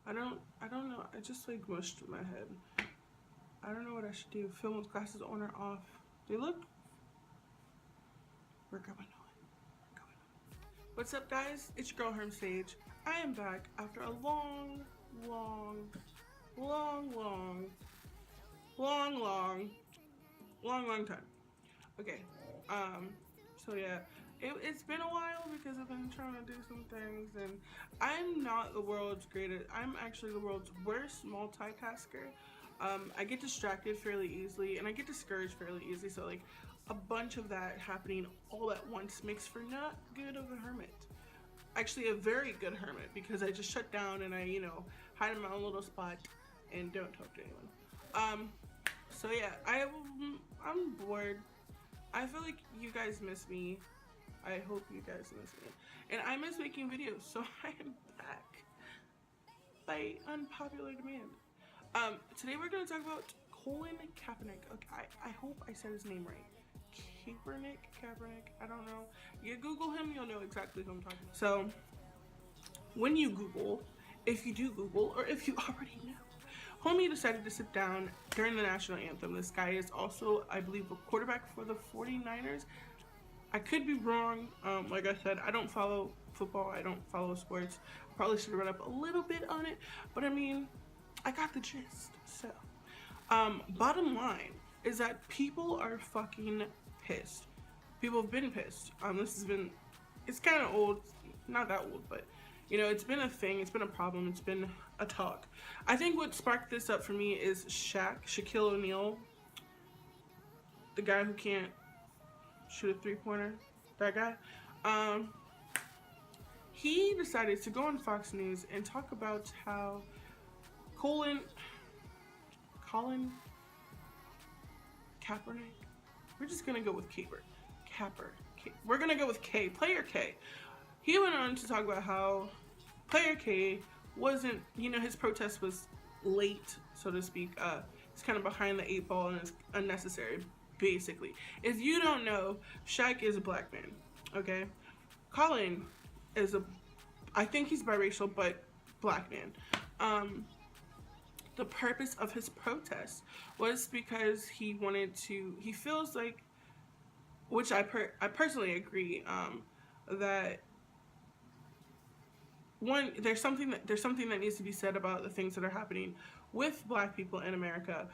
I don't know. I just like mushed in my head. I don't know what I should do. Film with glasses on or off. They look. We're going on. We're going on. What's up, guys? It's your girl Herm Sage. I am back after a long, long, long, long, long, long time. Okay. Um. So yeah, it's been a while because I've been trying to do some things, and I'm not the world's greatest. I'm actually the world's worst multitasker. I get distracted fairly easily, and I get discouraged fairly easily. So like, a bunch of that happening all at once makes for not good of a hermit. Actually, a very good hermit because I just shut down and I, hide in my own little spot and don't talk to anyone. Um, so yeah, I'm bored. I feel like you guys miss me. I hope you guys miss me. And I miss making videos, so I am back by unpopular demand. Today we're going to talk about Colin Kaepernick. Okay, I hope I said his name right. Kaepernick, I don't know. You Google him, you'll know exactly who I'm talking about. So, when you Google, if you do Google, or if you already know, Homie decided to sit down during the national anthem. This guy is also, I believe, a quarterback for the 49ers. I could be wrong. Like I said, I don't follow football. I don't follow sports. Probably should have read up a little bit on it. But I mean, I got the gist. So, bottom line is that people are fucking pissed. People have been pissed. It's kind of old. Not that old, but it's been a thing. It's been a problem. It's been a talk. I think what sparked this up for me is Shaquille O'Neal, the guy who can't shoot a 3-pointer. That guy. He decided to go on Fox News and talk about how Colin Kaepernick. We're just gonna go with Capper. We're gonna go with K. Player K. He went on to talk about how Player K wasn't, his protest was late, so to speak. It's kind of behind the 8 ball and it's unnecessary, basically. If you don't know, Shaq is a black man, okay? Colin is I think he's biracial, but black man. The purpose of his protest was because he feels like, which I personally agree, that one, there's something that needs to be said about the things that are happening with black people in America,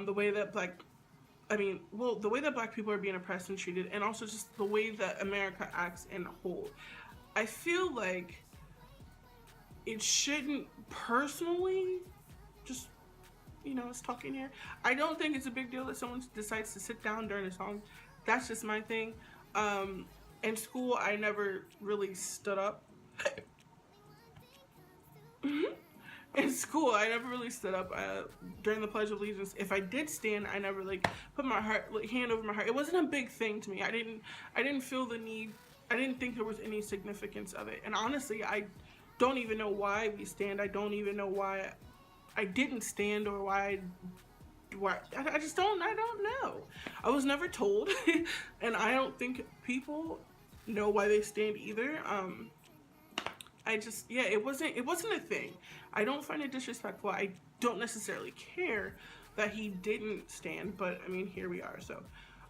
the way that the way that black people are being oppressed and treated, and also just the way that America acts in a whole. I feel like it shouldn't, personally, just, us talking here, I don't think it's a big deal that someone decides to sit down during a song. That's just my thing. In school, I never really stood up. In school, I never really stood up during the Pledge of Allegiance. If I did stand, I never put my hand over my heart. It wasn't a big thing to me. I didn't feel the need. I didn't think there was any significance of it. And honestly, I don't even know why we stand. I don't even know why I didn't stand, or why I just don't. I don't know. I was never told, and I don't think people know why they stand either. It wasn't a thing. I don't find it disrespectful. I don't necessarily care that he didn't stand, but I mean, here we are. So,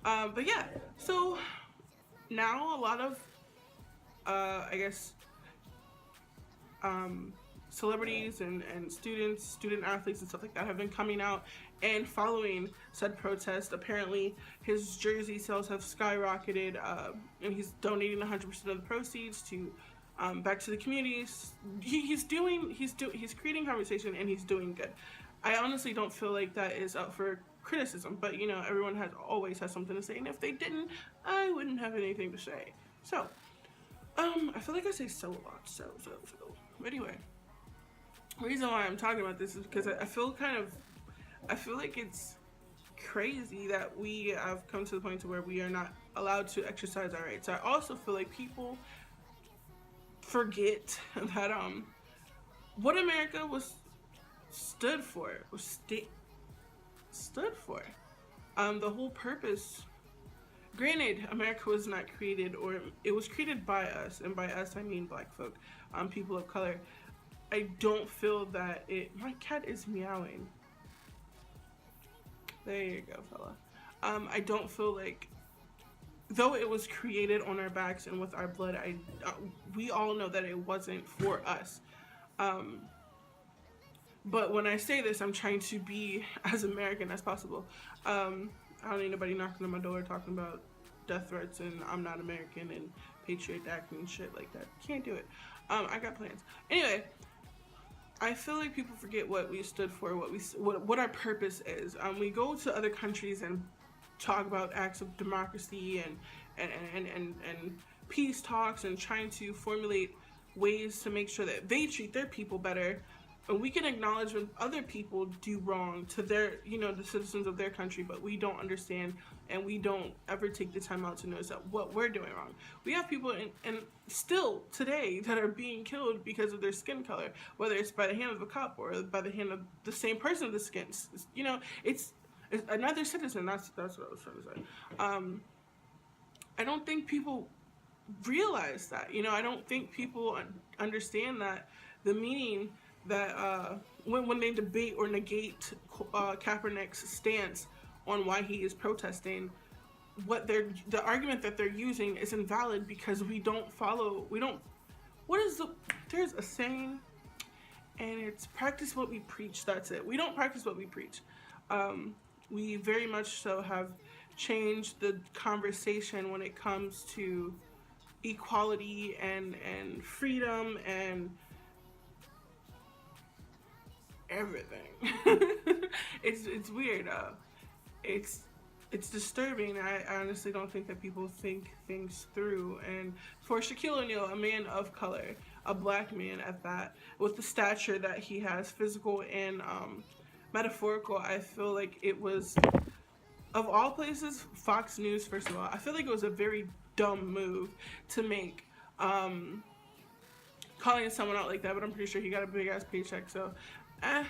but yeah. So now a lot of, I guess, celebrities and student athletes and stuff like that have been coming out and following said protest. Apparently, his jersey sales have skyrocketed, and he's donating 100% of the proceeds to back to the communities. He's creating conversation, and he's doing good. I honestly don't feel like that is up for criticism, but everyone always has something to say, and if they didn't, I wouldn't have anything to say. So, I feel like I say so a lot. So. But anyway, the reason why I'm talking about this is because I feel like it's crazy that we have come to the point to where we are not allowed to exercise our rights. I also feel like people forget that what America stood for. The whole purpose. Granted, America was not created, or it was created by us, and by us I mean black folk, people of color. I don't feel that my cat is meowing. There you go, fella. I don't feel like, though it was created on our backs and with our blood, we all know that it wasn't for us. But when I say this, I'm trying to be as American as possible. I don't need nobody knocking on my door talking about death threats and I'm not American and Patriot Act and shit like that. Can't do it. I got plans. Anyway, I feel like people forget what we stood for, what our purpose is. We go to other countries and talk about acts of democracy and peace talks and trying to formulate ways to make sure that they treat their people better. And we can acknowledge when other people do wrong to their, the citizens of their country, but we don't understand and we don't ever take the time out to notice that what we're doing wrong. We have people and still today that are being killed because of their skin color, whether it's by the hand of a cop or by the hand of the same person of the skin. It's another citizen. That's what I was trying to say. I don't think people realize that. I don't think people understand that the meaning that when they debate or negate Kaepernick's stance on why he is protesting, the argument that they're using is invalid because there's a saying, and it's practice what we preach. That's it. We don't practice what we preach. We very much so have changed the conversation when it comes to equality and freedom and everything. It's weird. It's disturbing. I honestly don't think that people think things through. And for Shaquille O'Neal, a man of color, a black man at that, with the stature that he has, physical and metaphorical, I feel like it was, of all places, Fox News, first of all, I feel like it was a very dumb move to make, calling someone out like that, but I'm pretty sure he got a big ass paycheck, so that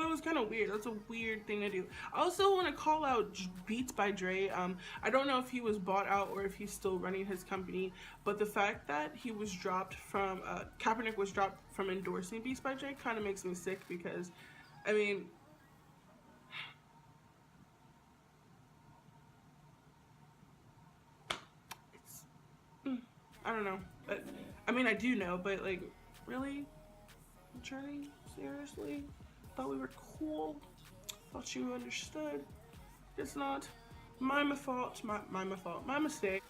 was kind of weird. That's a weird thing to do. I also want to call out Beats by Dre. I don't know if he was bought out or if he's still running his company, but the fact that he was dropped from, Kaepernick was dropped from endorsing Beats by Dre kind of makes me sick because, I mean, I don't know. But, I mean, I do know, but like, really? Journey? Seriously? Thought we were cool? Thought you understood? It's not. My fault. My fault. My mistake.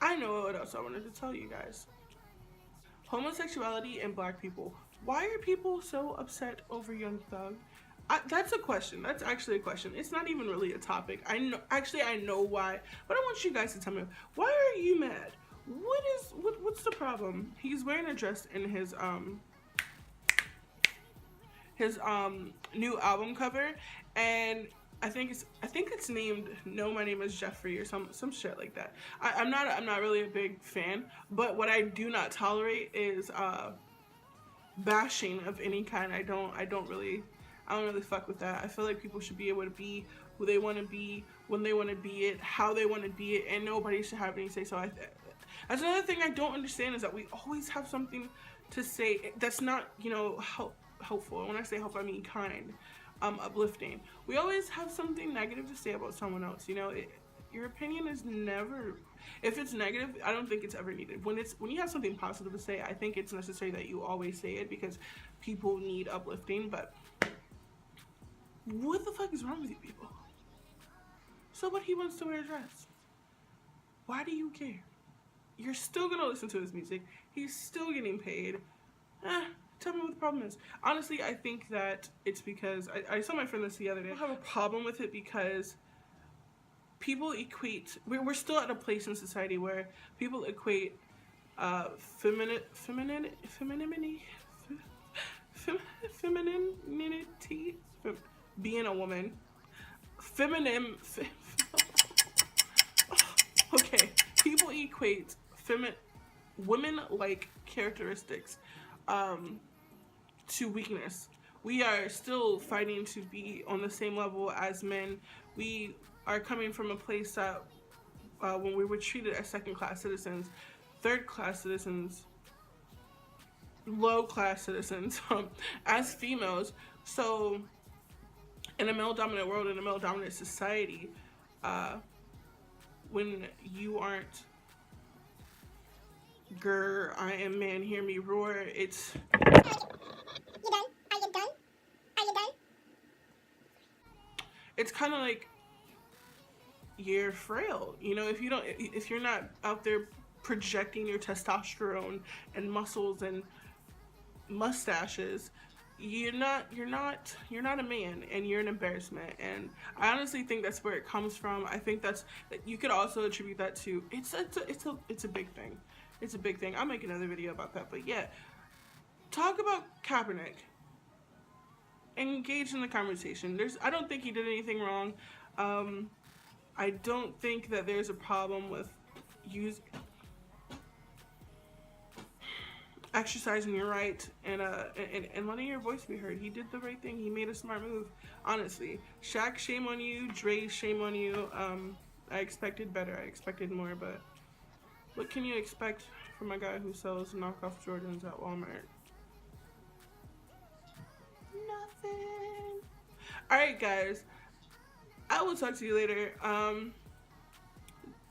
I know what else I wanted to tell you guys. Homosexuality and black people. Why are people so upset over Young Thug? That's a question. That's actually a question. It's not even really a topic. I know why, but I want you guys to tell me, why are you mad? What's the problem? He's wearing a dress in his new album cover, and I think it's named No, My Name Is Jeffrey or some shit like that. I'm not really a big fan, but what I do not tolerate is bashing of any kind. I don't really fuck with that. I feel like people should be able to be who they want to be, when they want to be it, how they want to be it, and nobody should have any say. So that's another thing I don't understand, is that we always have something to say that's not, helpful. And when I say helpful, I mean kind, uplifting. We always have something negative to say about someone else. Your opinion is never, if it's negative, I don't think it's ever needed. When you have something positive to say, I think it's necessary that you always say it because people need uplifting. But what the fuck is wrong with you people? So what, he wants to wear a dress. Why do you care? You're still gonna listen to his music. He's still getting paid. Tell me what the problem is. Honestly, I think that it's because, I saw my friend this the other day. I have a problem with it because people equate, we're still at a place in society where people equate femininity, being a woman, okay, people equate women-like characteristics to weakness. We are still fighting to be on the same level as men. We are coming from a place that when we were treated as second-class citizens, third-class citizens, low-class citizens, as females. So in a male-dominant world, in a male-dominant society, when you aren't grr, I am man, hear me roar, it's... You done? Are you done? Are you done? It's kind of like you're frail, you know, if you're not out there projecting your testosterone and muscles and mustaches, you're not a man, and you're an embarrassment. And I honestly think that's where it comes from. I think that you could also attribute that to it's a big thing. It's a big thing. I'll make another video about that. But yeah, talk about Kaepernick. Engage in the conversation. I don't think he did anything wrong. I don't think that there's a problem with exercising your right and letting your voice be heard. He did the right thing. He made a smart move, honestly. Shaq, shame on you. Dre, shame on you. I expected better. I expected more, but what can you expect from a guy who sells knockoff Jordans at Walmart? Nothing. Alright, guys. I will talk to you later.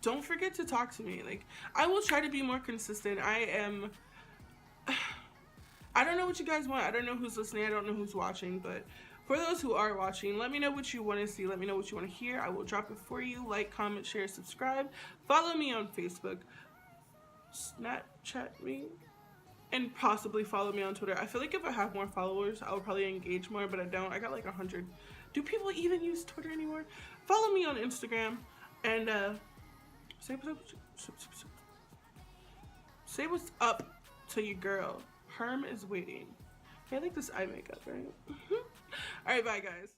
Don't forget to talk to me. Like, I will try to be more consistent. I don't know what you guys want. I don't know who's listening. I don't know who's watching. But for those who are watching, let me know what you want to see. Let me know what you want to hear. I will drop it for you. Like, comment, share, subscribe. Follow me on Facebook. Snapchat me. And possibly follow me on Twitter. I feel like if I have more followers, I'll probably engage more. But I don't. I got like 100. Do people even use Twitter anymore? Follow me on Instagram. And say what's up to your girl. Herm is waiting. I like this eye makeup, right? Alright, bye guys.